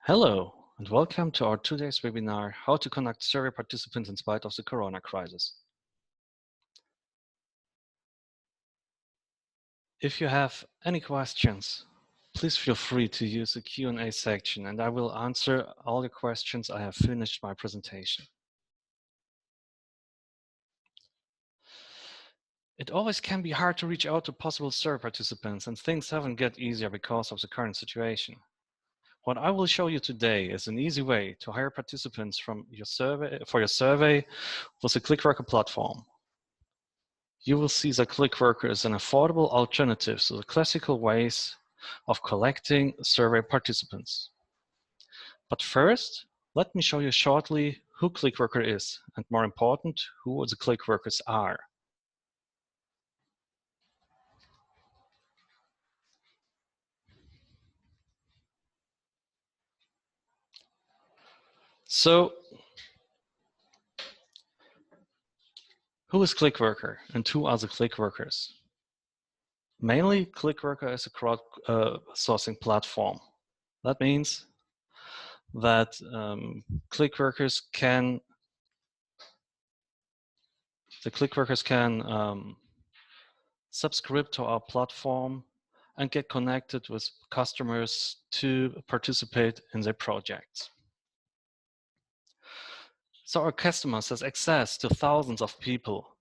Hello, and welcome to our today's webinar, How to Connect Survey Participants in Spite of the Corona Crisis. If you have any questions, please feel free to use the Q&A section and I will answer all your questions. I have finished my presentation. It always can be hard to reach out to possible survey participants and things haven't get easier because of the current situation. What I will show you today is an easy way to hire participants for your survey with the Clickworker platform. You will see that Clickworker is an affordable alternative to the classical ways of collecting survey participants. But first, let me show you shortly who Clickworker is, and more important, who the Clickworkers are. So, who is Clickworker and who are the Clickworkers? Mainly, Clickworker is a crowdsourcing platform. That means that Clickworkers can subscribe to our platform and get connected with customers to participate in their projects. So our customers has access to thousands of people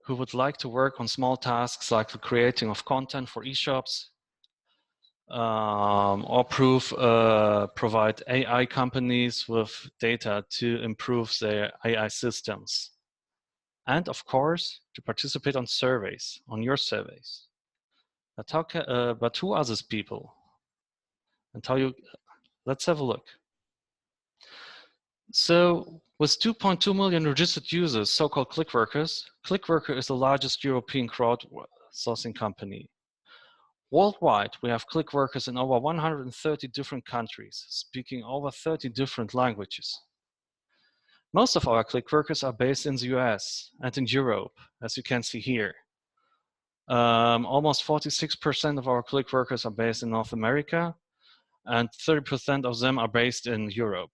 who would like to work on small tasks like the creating of content for eShops, or provide AI companies with data to improve their AI systems. And of course, to participate on surveys, on your surveys. But who are these people? Let's have a look. So with 2.2 million registered users, so-called Clickworkers, Clickworker is the largest European crowdsourcing company. Worldwide, we have Clickworkers in over 130 different countries, speaking over 30 different languages. Most of our Clickworkers are based in the US and in Europe, as you can see here. Almost 46% of our Clickworkers are based in North America, and 30% of them are based in Europe.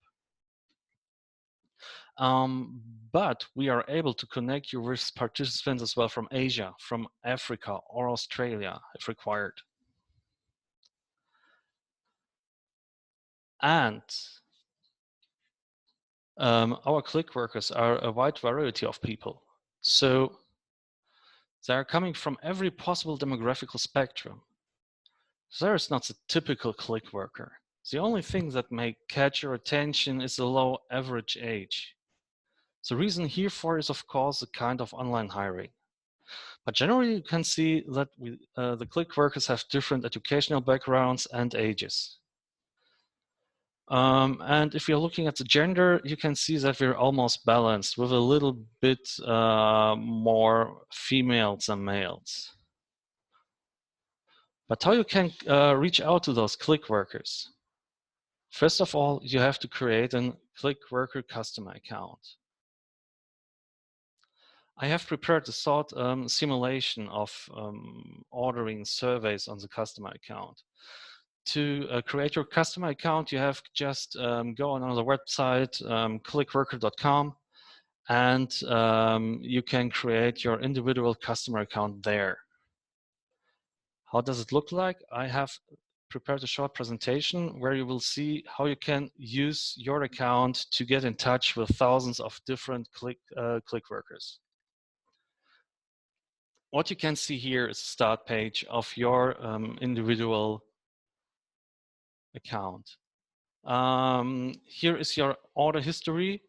But we are able to connect you with participants as well from Asia, from Africa, or Australia, if required. And our Clickworkers are a wide variety of people. So they are coming from every possible demographical spectrum. There is not a typical Clickworker. The only thing that may catch your attention is the low average age. The reason herefore is, of course, the kind of online hiring. But generally, you can see that the Clickworkers have different educational backgrounds and ages. And if you're looking at the gender, you can see that we're almost balanced with a little bit more females than males. But how you can reach out to those Clickworkers? First of all, you have to create a Clickworker customer account. I have prepared a short simulation of ordering surveys on the customer account. To create your customer account, you have just go on the website clickworker.com, and you can create your individual customer account there. How does it look like? I have prepared a short presentation where you will see how you can use your account to get in touch with thousands of different Clickworkers. What you can see here is the start page of your individual account. Here is your order history,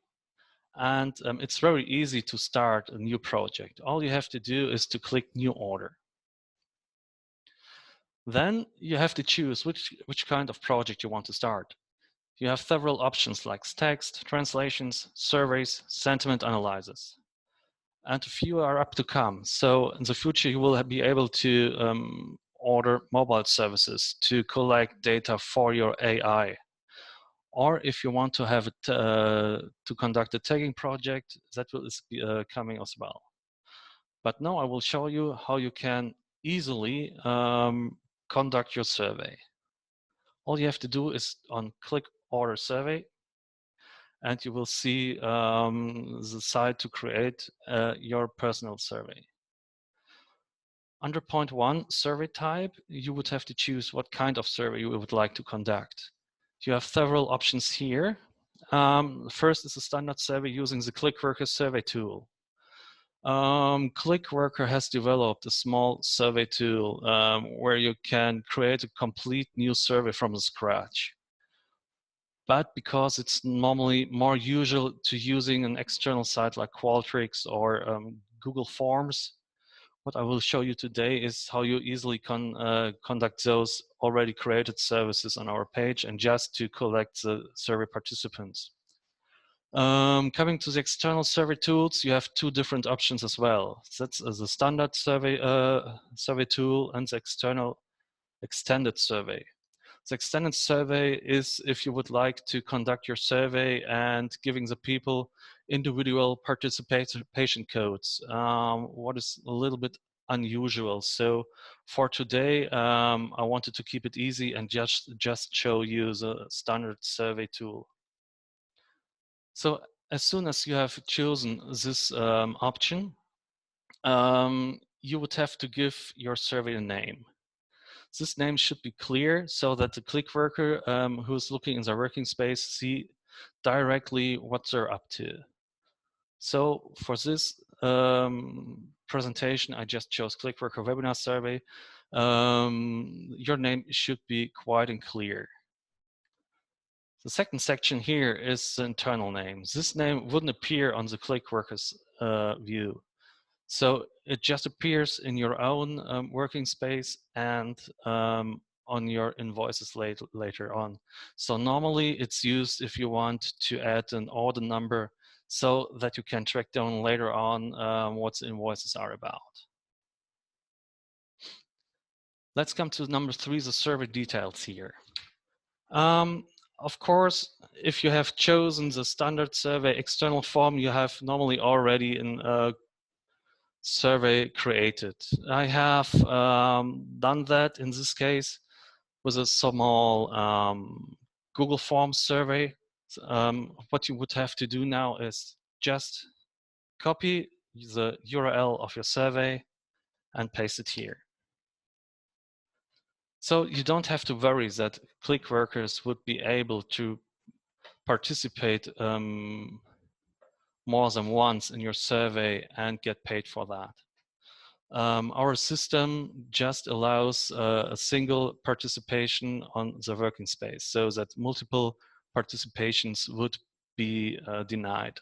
and it's very easy to start a new project. All you have to do is to click New Order. Then you have to choose which kind of project you want to start. You have several options like text, translations, surveys, sentiment analysis. And a few are up to come. So in the future, you will be able to order mobile services to collect data for your AI. Or if you want to have it to conduct a tagging project, that will be coming as well. But now I will show you how you can easily conduct your survey. All you have to do is on click order survey, and you will see the site to create your personal survey. Under point 1, survey type, you would have to choose what kind of survey you would like to conduct. You have several options here. First is a standard survey using the Clickworker survey tool. Clickworker has developed a small survey tool where you can create a complete new survey from scratch. But because it's normally more usual to using an external site like Qualtrics or Google Forms, what I will show you today is how you easily conduct those already created services on our page and just to collect the survey participants. Coming to the external survey tools, you have two different options as well. That's the standard survey tool and the external extended survey. The extended survey is if you would like to conduct your survey and giving the people individual participation codes, what is a little bit unusual. So for today, I wanted to keep it easy and just show you the standard survey tool. So as soon as you have chosen this option, you would have to give your survey a name. This name should be clear so that the click worker who's looking in their working space see directly what they're up to. So for this presentation, I just chose Clickworker Webinar Survey. Your name should be quite and clear. The second section here is the internal name. This name wouldn't appear on the Clickworkers view. So it just appears in your own working space and on your invoices later on. So normally it's used if you want to add an order number so that you can track down later on what the invoices are about. Let's come to number 3, the survey details here. Of course, if you have chosen the standard survey external form, you have normally already a survey created. I have done that in this case with a small Google Forms survey. What you would have to do now is just copy the URL of your survey and paste it here. So you don't have to worry that Clickworkers would be able to participate more than once in your survey and get paid for that. Our system just allows a single participation on the working space so that multiple participations would be denied.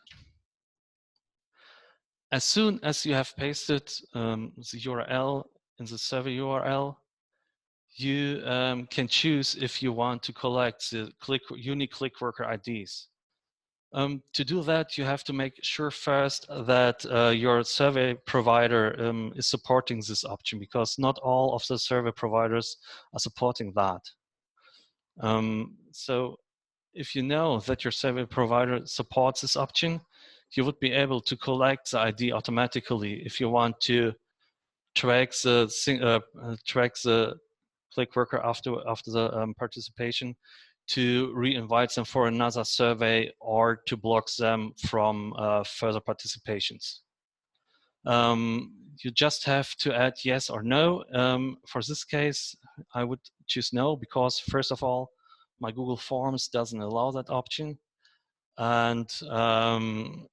As soon as you have pasted the URL in the survey URL, you can choose if you want to collect the unique Clickworker IDs. To do that, you have to make sure first that your survey provider is supporting this option, because not all of the survey providers are supporting that. So if you know that your survey provider supports this option, you would be able to collect the ID automatically if you want to track the Clickworker after the participation, to re-invite them for another survey or to block them from further participations. You just have to add yes or no. For this case, I would choose no, because first of all, my Google Forms doesn't allow that option. And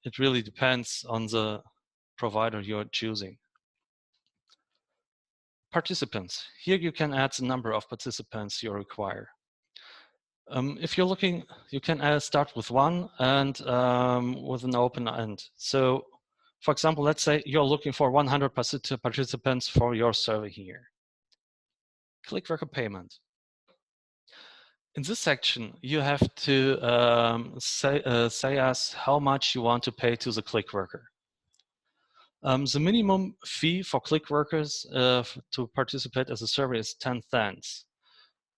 it really depends on the provider you're choosing. Participants. Here you can add the number of participants you require. If you're looking, you can start with 1 and with an open end. So, for example, let's say you're looking for 100 participants for your survey here. Click Worker Payment. In this section, you have to say us how much you want to pay to the Click Worker. The minimum fee for Click Workers to participate as a survey is 10 cents.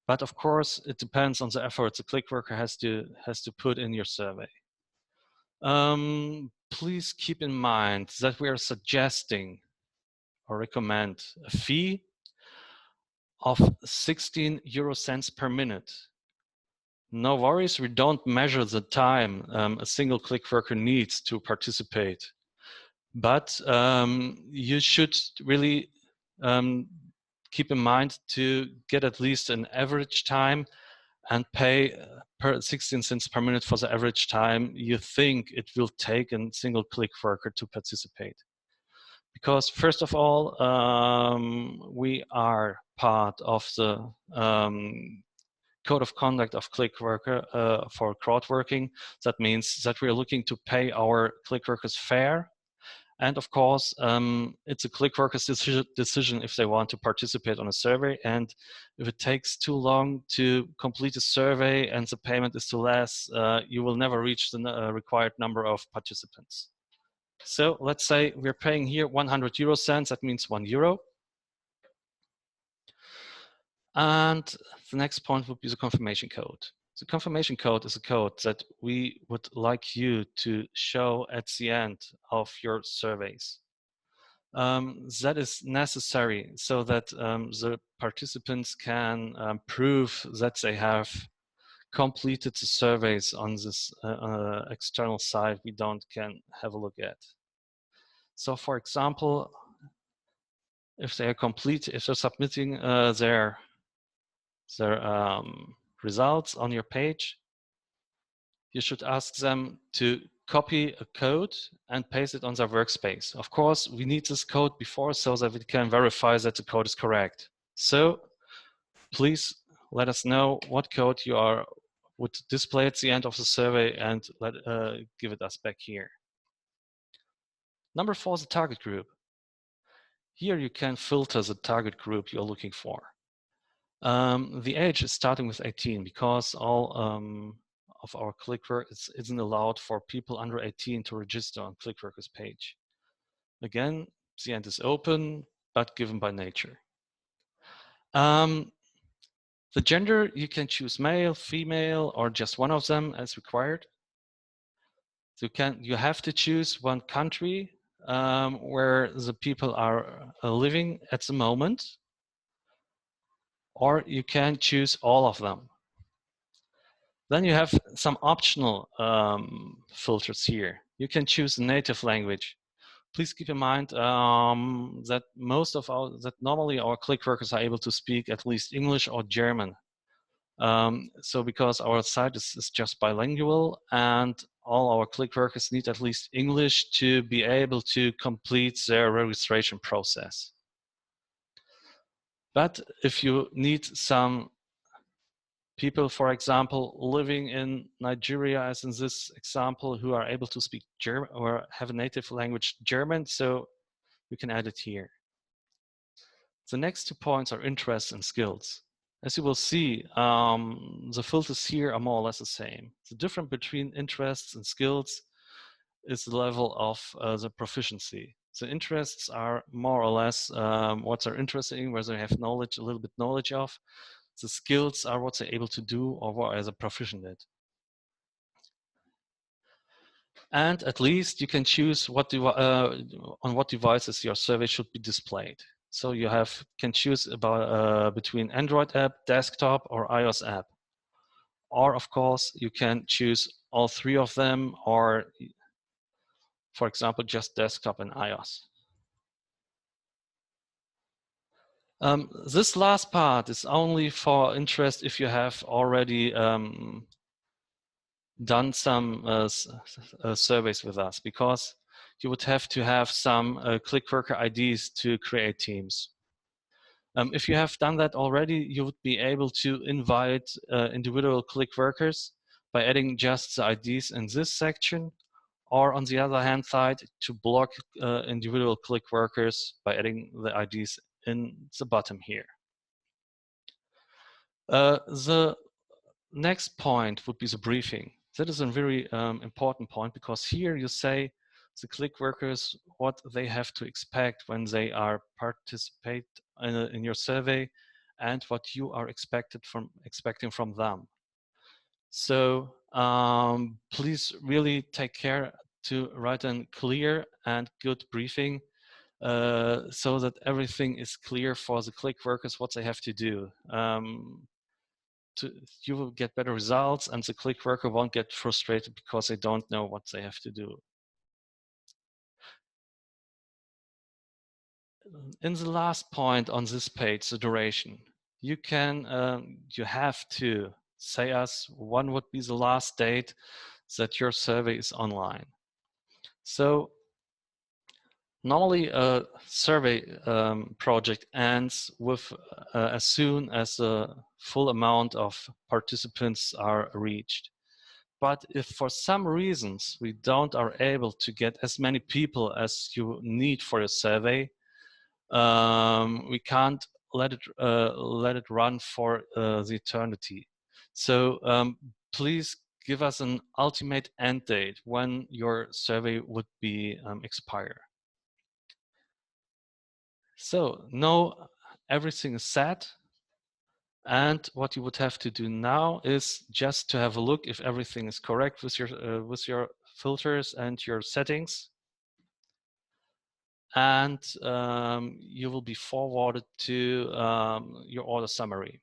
But of course, it depends on the effort the Clickworker has to put in your survey. Please keep in mind that we are suggesting or recommend a fee of 16 euro cents per minute. No worries, we don't measure the time a single click worker needs to participate. But you should really keep in mind to get at least an average time and pay per 16 cents per minute for the average time you think it will take a single click worker to participate. Because first of all, we are part of the code of conduct of Clickworker for crowd working. That means that we're looking to pay our click workers fair. And of course, it's a Clickworkers decision if they want to participate on a survey. And if it takes too long to complete a survey and the payment is too less, you will never reach the required number of participants. So let's say we're paying here 100 euro cents, that means €1. And the next point would be the confirmation code. The confirmation code is a code that we would like you to show at the end of your surveys. That is necessary so that the participants can prove that they have completed the surveys on this external site we can have a look at. So for example, if they are if they're submitting their results on your page, you should ask them to copy a code and paste it on their workspace. Of course, we need this code before so that we can verify that the code is correct. So please let us know what code you would display at the end of the survey and give it us back here. Number 4 is the target group. Here you can filter the target group you're looking for. The age is starting with 18 because all of our Clickworkers isn't allowed for people under 18 to register on Clickworkers page. Again, the end is open, but given by nature. The gender, you can choose male, female, or just one of them as required. You have to choose one country where the people are living at the moment, or you can choose all of them. Then you have some optional filters here. You can choose a native language. Please keep in mind that normally our click workers are able to speak at least English or German. So because our site is just bilingual and all our click workers need at least English to be able to complete their registration process. But if you need some people, for example, living in Nigeria, as in this example, who are able to speak German or have a native language German, so you can add it here. The next 2 points are interests and skills. As you will see, the filters here are more or less the same. The difference between interests and skills is the level of the proficiency. The interests are more or less what they're interested in, where they have knowledge, a little bit knowledge of. The skills are what they're able to do or what are they proficient at. And at least you can choose on what devices your survey should be displayed. So you can choose between Android app, desktop, or iOS app. Or of course, you can choose all 3 of them, or for example, just desktop and iOS. This last part is only for interest if you have already done some surveys with us, because you would have to have some Clickworker IDs to create teams. If you have done that already, you would be able to invite individual Clickworkers by adding just the IDs in this section, or on the other hand side, to block individual Clickworkers by adding the IDs in the bottom here. The next point would be the briefing. That is a very important point, because here you say the click workers what they have to expect when they are participate in your survey and what you are expecting from them. So please really take care to write a clear and good briefing so that everything is clear for the click workers what they have to do. you will get better results, and the click worker won't get frustrated because they don't know what they have to do. In the last point on this page, the duration, you have to say us when would be the last date that your survey is online. So normally a survey project ends with as soon as the full amount of participants are reached. But if for some reasons we are able to get as many people as you need for your survey, we can't let it run for the eternity. So please give us an ultimate end date when your survey would be expire. So now everything is set, and what you would have to do now is just to have a look if everything is correct with your filters and your settings, and you will be forwarded to your order summary.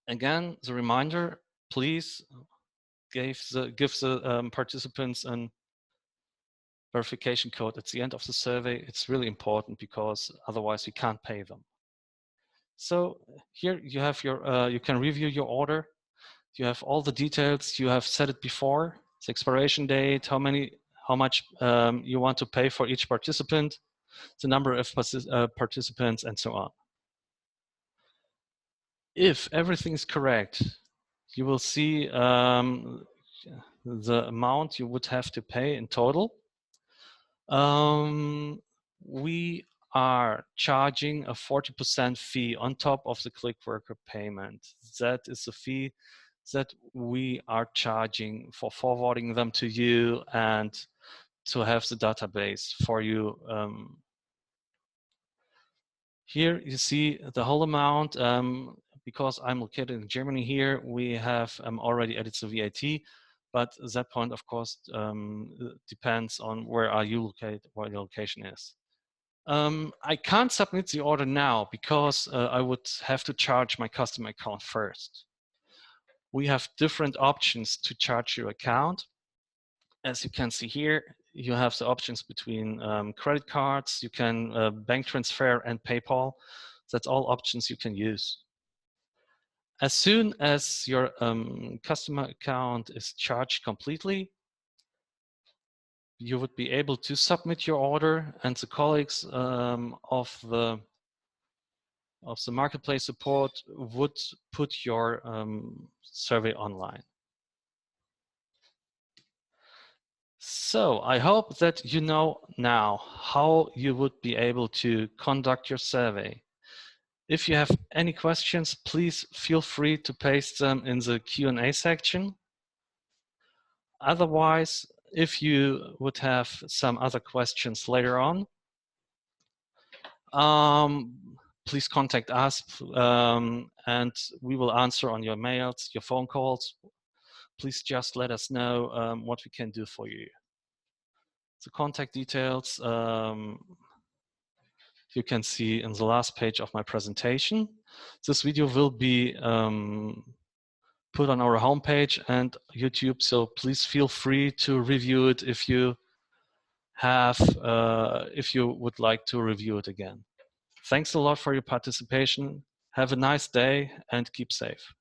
Again, the reminder: please give the participants an verification code at the end of the survey. It's really important because otherwise you can't pay them. So here you have your, you can review your order. You have all the details. You have set it before, the expiration date, how much you want to pay for each participant, the number of participants, and so on. If everything is correct, you will see the amount you would have to pay in total. We are charging a 40% fee on top of the Clickworker payment. That is the fee that we are charging for forwarding them to you and to have the database for you. Here you see the whole amount. Because I'm located in Germany here, we have already added the VAT, but that point, of course, depends on where are you located, where your location is. I can't submit the order now because I would have to charge my customer account first. We have different options to charge your account. As you can see here, you have the options between credit cards, you can bank transfer and PayPal. That's all options you can use. As soon as your customer account is charged completely, you would be able to submit your order, and the colleagues of the marketplace support would put your survey online. So I hope that you know now how you would be able to conduct your survey. If you have any questions, please feel free to paste them in the Q&A section. Otherwise, if you would have some other questions later on, please contact us and we will answer on your mails, your phone calls. Please just let us know what we can do for you. The contact details you can see in the last page of my presentation. This video will be put on our homepage and YouTube, so please feel free to review it if you would like to review it again. Thanks a lot for your participation. Have a nice day and keep safe.